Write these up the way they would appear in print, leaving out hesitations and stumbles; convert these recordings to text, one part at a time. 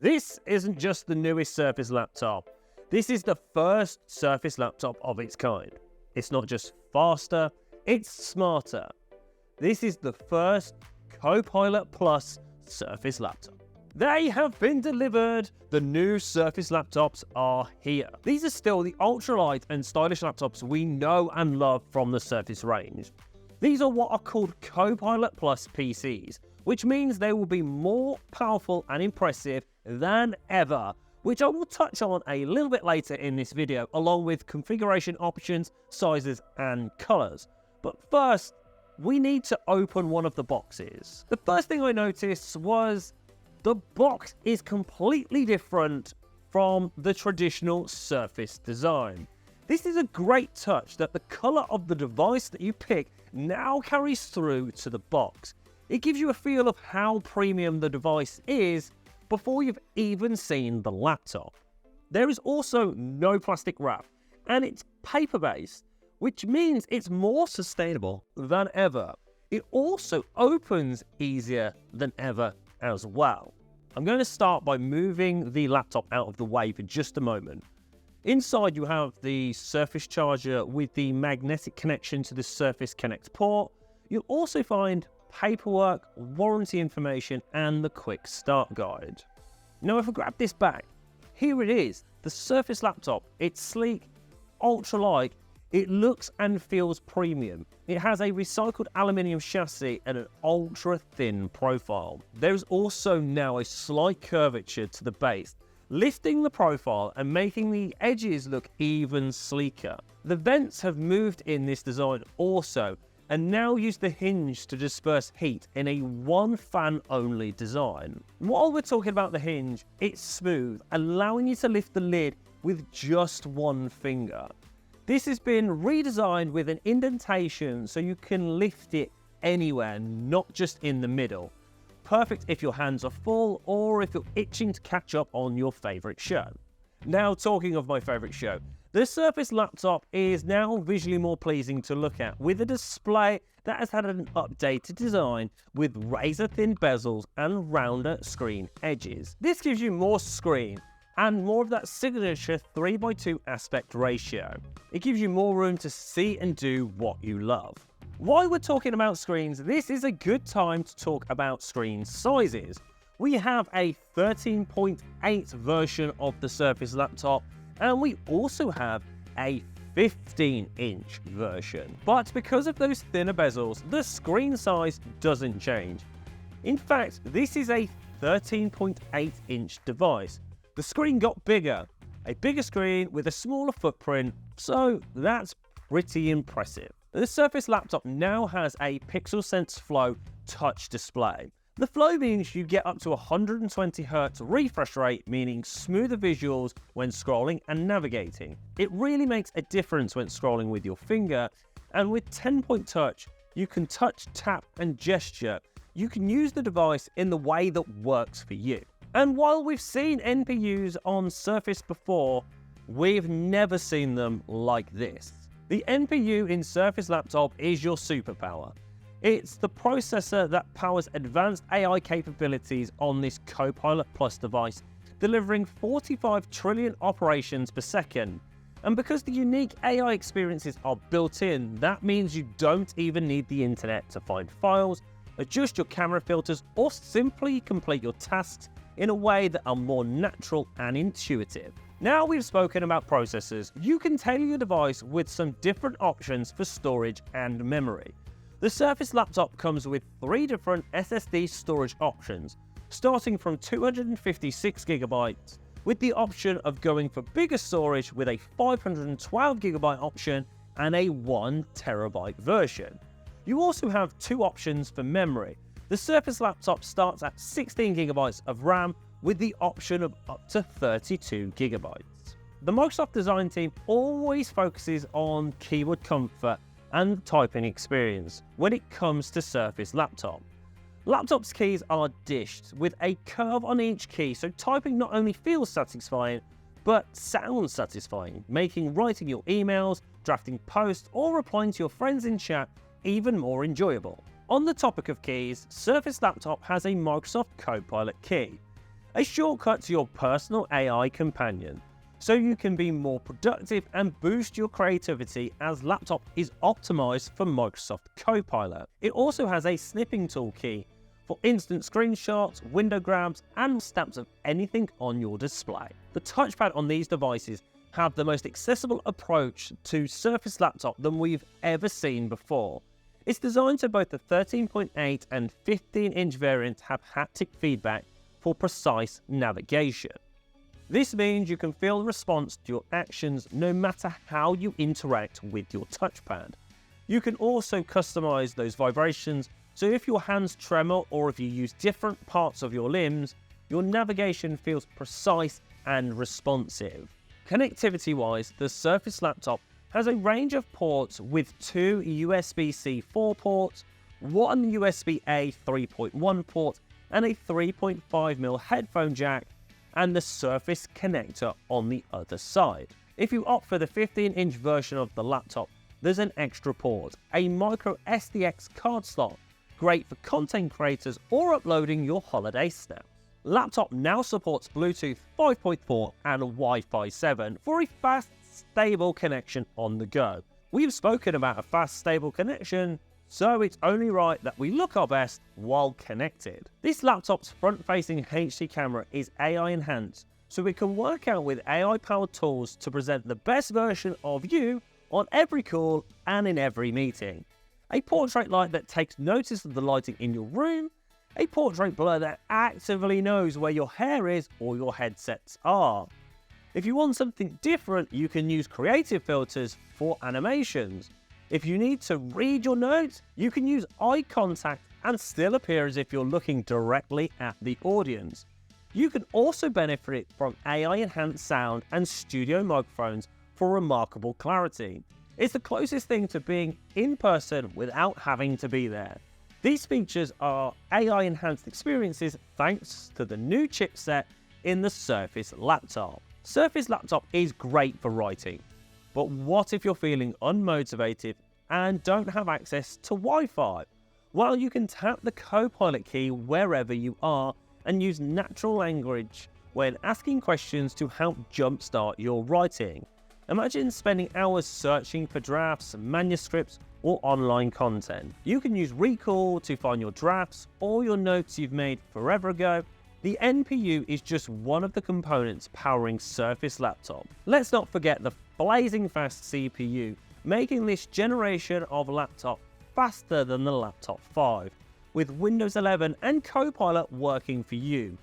This isn't just the newest Surface laptop. This is the first Surface laptop of its kind. It's not just faster, it's smarter. This is the first Copilot Plus Surface laptop. They have been delivered. The new Surface laptops are here. These are still the ultralight and stylish laptops we know and love from the Surface range. These are what are called Copilot PCs, which means they will be more powerful and impressive than ever, which I will touch on a little bit later in this video, along with configuration options, sizes, and colors. But first, we need to open one of the boxes. The first thing I noticed was the box is completely different from the traditional Surface design. This is a great touch that the color of the device that you pick now carries through to the box. It gives you a feel of how premium the device is before you've even seen the laptop. There is also no plastic wrap, and it's paper-based, which means it's more sustainable than ever. It also opens easier than ever as well. I'm going to start by moving the laptop out of the way for just a moment. Inside you have the Surface charger with the magnetic connection to the Surface Connect port. You'll also find paperwork, warranty information, and the quick start guide. Now if I grab this back, here it is, the Surface laptop. It's sleek, ultra-light, it looks and feels premium. It has a recycled aluminium chassis and an ultra-thin profile. There's also now a slight curvature to the base, lifting the profile and making the edges look even sleeker. The vents have moved in this design also, and now use the hinge to disperse heat in a one fan only design. While we're talking about the hinge, it's smooth, allowing you to lift the lid with just one finger. This has been redesigned with an indentation so you can lift it anywhere, not just in the middle. Perfect if your hands are full or if you're itching to catch up on your favorite show. Now, talking of my favorite show, the Surface laptop is now visually more pleasing to look at, with a display that has had an updated design with razor-thin bezels and rounder screen edges. This gives you more screen and more of that signature 3:2 aspect ratio. It gives you more room to see and do what you love. While we're talking about screens, this is a good time to talk about screen sizes. We have a 13.8 version of the Surface laptop, and we also have a 15-inch version. But because of those thinner bezels, the screen size doesn't change. In fact, this is a 13.8-inch device. The screen got bigger, a bigger screen with a smaller footprint, so that's pretty impressive. The Surface laptop now has a Pixel Sense Flow touch display. The flow means you get up to 120 Hz refresh rate, meaning smoother visuals when scrolling and navigating. It really makes a difference when scrolling with your finger, and with 10-point touch, you can touch, tap, and gesture. You can use the device in the way that works for you. And while we've seen NPUs on Surface before, we've never seen them like this. The NPU in Surface Laptop is your superpower. It's the processor that powers advanced AI capabilities on this Copilot Plus device, delivering 45 trillion operations per second. And because the unique AI experiences are built in, that means you don't even need the internet to find files, adjust your camera filters, or simply complete your tasks in a way that are more natural and intuitive. Now we've spoken about processors, you can tailor your device with some different options for storage and memory. The Surface laptop comes with 3 different SSD storage options, starting from 256GB, with the option of going for bigger storage with a 512GB option and a 1TB version. You also have 2 options for memory. The Surface laptop starts at 16GB of RAM with the option of up to 32GB. The Microsoft design team always focuses on keyboard comfort and typing experience when it comes to Surface laptop. Laptop's keys are dished with a curve on each key, so typing not only feels satisfying, but sounds satisfying, making writing your emails, drafting posts, or replying to your friends in chat even more enjoyable. On the topic of keys, Surface Laptop has a Microsoft Copilot Key. a shortcut to your personal AI companion, so you can be more productive and boost your creativity, as laptop is optimized for Microsoft Copilot. It also has a snipping tool key for instant screenshots, window grabs, and stamps of anything on your display. The touchpad on these devices have the most accessible approach to Surface Laptop than we've ever seen before. It's designed so both the 13.8 and 15-inch variants have haptic feedback for precise navigation. This means you can feel the response to your actions no matter how you interact with your touchpad. You can also customize those vibrations, so if your hands tremor or if you use different parts of your limbs, your navigation feels precise and responsive. Connectivity-wise, the Surface Laptop has a range of ports with 2 USB-C 4 ports, 1 USB-A 3.1 port, and a 3.5mm headphone jack, and the Surface connector on the other side. If you opt for the 15-inch version of the laptop, there's an extra port, a micro SDX card slot, great for content creators or uploading your holiday snaps. Laptop now supports Bluetooth 5.4 and Wi-Fi 7 for a fast, stable connection on the go. We've spoken about a fast, stable connection, so it's only right that we look our best while connected. This laptop's front-facing HD camera is AI enhanced, so we can work out with AI-powered tools to present the best version of you on every call and in every meeting. A portrait light that takes notice of the lighting in your room, a portrait blur that actively knows where your hair is or your headsets are. If you want something different, you can use creative filters for animations. If you need to read your notes, you can use eye contact and still appear as if you're looking directly at the audience. You can also benefit from AI-enhanced sound and studio microphones for remarkable clarity. It's the closest thing to being in person without having to be there. These features are AI-enhanced experiences thanks to the new chipset in the Surface Laptop. Surface Laptop is great for writing, but what if you're feeling unmotivated and don't have access to Wi-Fi? Well, you can tap the Copilot key wherever you are and use natural language when asking questions to help jumpstart your writing. Imagine spending hours searching for drafts, manuscripts, or online content. You can use Recall to find your drafts or your notes you've made forever ago. The NPU is just one of the components powering Surface Laptop. Let's not forget the blazing fast CPU, making this generation of laptop faster than the Laptop 5, with Windows 11 and Copilot working for you.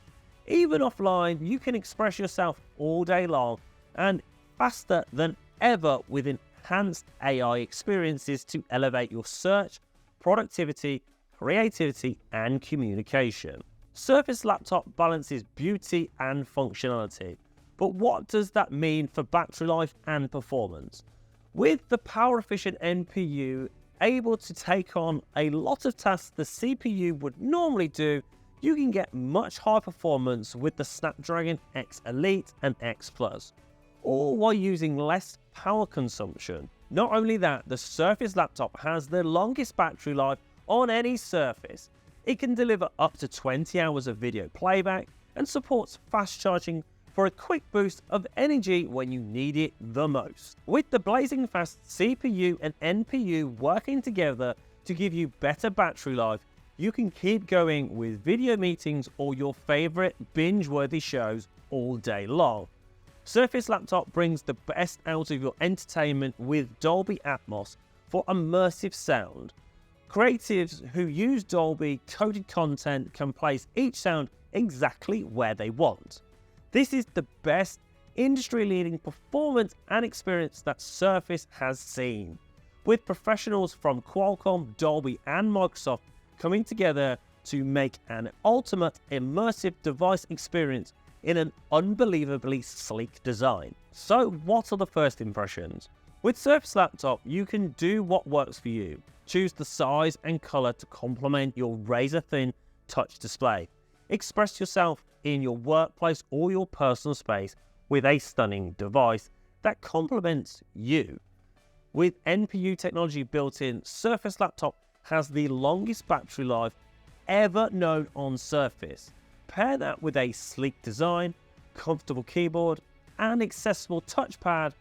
Even offline, you can express yourself all day long and faster than ever with enhanced AI experiences to elevate your search, productivity, creativity, and communication. Surface Laptop balances beauty and functionality, but what does that mean for battery life and performance? With the power-efficient NPU able to take on a lot of tasks the CPU would normally do, you can get much higher performance with the Snapdragon X Elite and X Plus, all while using less power consumption. Not only that, the Surface Laptop has the longest battery life on any Surface. It can deliver up to 20 hours of video playback and supports fast charging for a quick boost of energy when you need it the most. With the blazing fast CPU and NPU working together to give you better battery life, you can keep going with video meetings or your favorite binge-worthy shows all day long. Surface Laptop brings the best out of your entertainment with Dolby Atmos for immersive sound. Creatives who use Dolby coded content can place each sound exactly where they want. This is the best industry-leading performance and experience that Surface has seen, with professionals from Qualcomm, Dolby, and Microsoft coming together to make an ultimate immersive device experience in an unbelievably sleek design. So what are the first impressions? With Surface Laptop, you can do what works for you. Choose the size and color to complement your razor-thin touch display. Express yourself in your workplace or your personal space with a stunning device that complements you. With NPU technology built in, Surface Laptop has the longest battery life ever known on Surface. Pair that with a sleek design, comfortable keyboard, and accessible touchpad,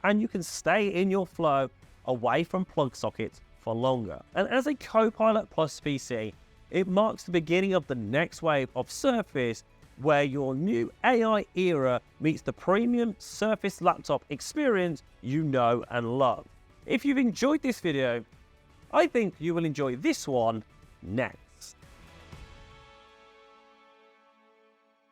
and you can stay in your flow away from plug sockets for longer. And as a Copilot Plus PC, it marks the beginning of the next wave of Surface, where your new AI era meets the premium Surface Laptop experience you know and love. If you've enjoyed this video, I think you will enjoy this one next.